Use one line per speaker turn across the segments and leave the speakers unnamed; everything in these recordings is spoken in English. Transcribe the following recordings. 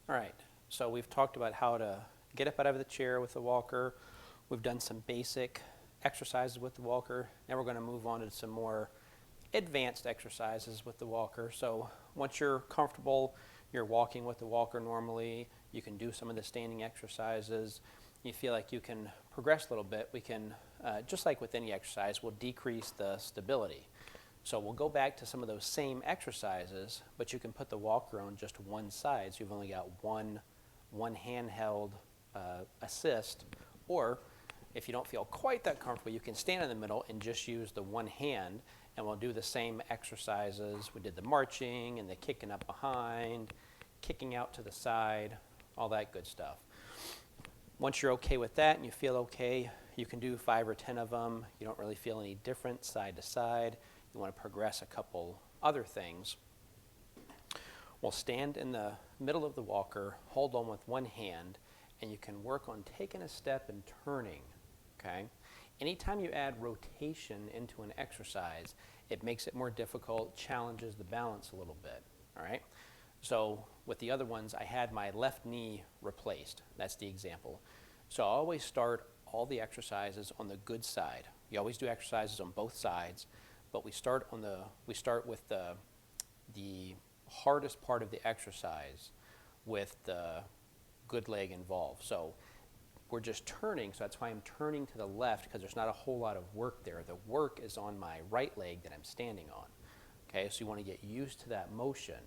All right, so we've talked about how to get up out of the chair with the walker. We've done some basic exercises with the walker. Now we're going to move on to some more advanced exercises with the walker. So once you're comfortable, you're walking with the walker normally, you can do some of the standing exercises, you feel like you can progress a little bit, we can, just like with any exercise, we'll decrease the stability. So we'll go back to some of those same exercises, but you can put the walker on just one side, so you've only got one handheld assist, or if you don't feel quite that comfortable, you can stand in the middle and just use the one hand, and we'll do the same exercises. We did the marching and the kicking up behind, kicking out to the side, all that good stuff. Once you're okay with that and you feel okay, you can do 5 or 10 of them. You don't really feel any different side to side. You want to progress a couple other things. We'll stand in the middle of the walker, hold on with one hand, and you can work on taking a step and turning, okay? Anytime you add rotation into an exercise, it makes it more difficult, challenges the balance a little bit, all right? So with the other ones, I had my left knee replaced. That's the example. So I always start all the exercises on the good side. You always do exercises on both sides, but we start with the hardest part of the exercise with the good leg involved. So we're just turning, so that's why I'm turning to the left, because there's not a whole lot of work there. The work is on my right leg that I'm standing on. Okay, so you want to get used to that motion.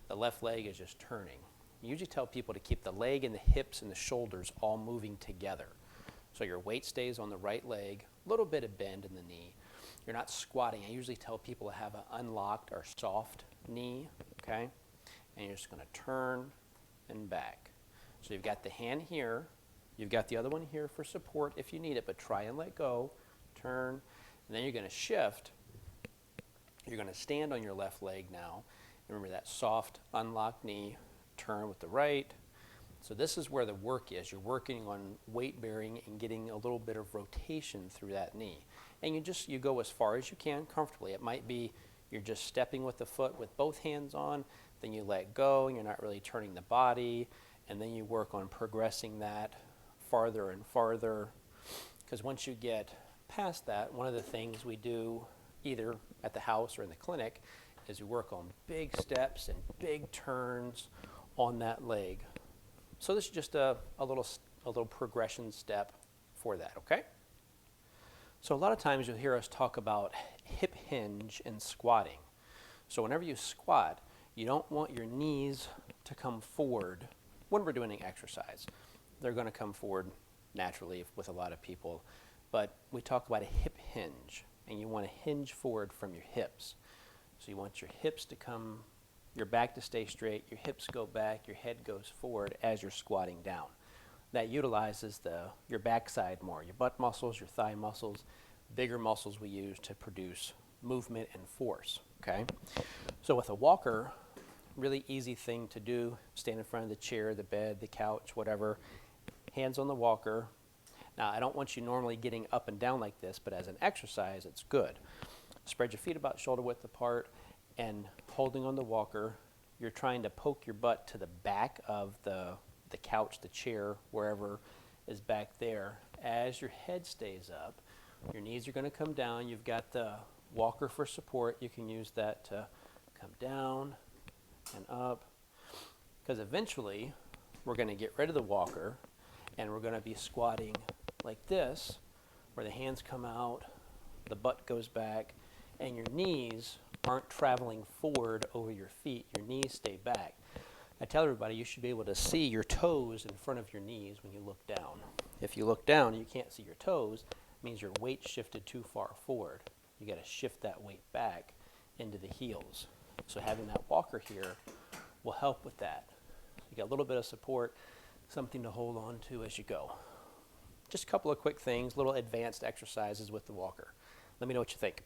The left leg is just turning. You usually tell people to keep the leg and the hips and the shoulders all moving together. So your weight stays on the right leg, a little bit of bend in the knee. You're not squatting. I usually tell people to have an unlocked or soft knee, okay? And you're just going to turn and back. So you've got the hand here. You've got the other one here for support if you need it, but try and let go, turn, and then you're going to shift. You're going to stand on your left leg now. Remember that soft, unlocked knee, turn with the right. So this is where the work is. You're working on weight bearing and getting a little bit of rotation through that knee. And you go as far as you can comfortably. It might be you're just stepping with the foot with both hands on, then you let go and you're not really turning the body, and then you work on progressing that farther and farther, because once you get past that, one of the things we do either at the house or in the clinic is we work on big steps and big turns on that leg. So this is just a little progression step for that, okay? So a lot of times you'll hear us talk about hip hinge and squatting. So whenever you squat, you don't want your knees to come forward when we're doing an exercise. They're going to come forward naturally with a lot of people, but we talk about a hip hinge, and you want to hinge forward from your hips. So you want your hips to come, your back to stay straight, your hips go back, your head goes forward as you're squatting down. That utilizes your backside more, your butt muscles, your thigh muscles, bigger muscles we use to produce movement and force, okay? So with a walker, really easy thing to do, stand in front of the chair, the bed, the couch, whatever, hands on the walker. Now, I don't want you normally getting up and down like this, but as an exercise, it's good. Spread your feet about shoulder width apart, and holding on the walker, you're trying to poke your butt to the back of the couch, the chair, wherever is back there. As your head stays up, your knees are going to come down. You've got the walker for support. You can use that to come down and up, because eventually we're going to get rid of the walker and we're going to be squatting like this, where the hands come out, the butt goes back, and your knees aren't traveling forward over your feet. Your knees stay back. I tell everybody you should be able to see your toes in front of your knees when you look down. If you look down and you can't see your toes, it means your weight shifted too far forward. You got to shift that weight back into the heels. So having that walker here will help with that. You got a little bit of support, something to hold on to as you go. Just a couple of quick things, little advanced exercises with the walker. Let me know what you think.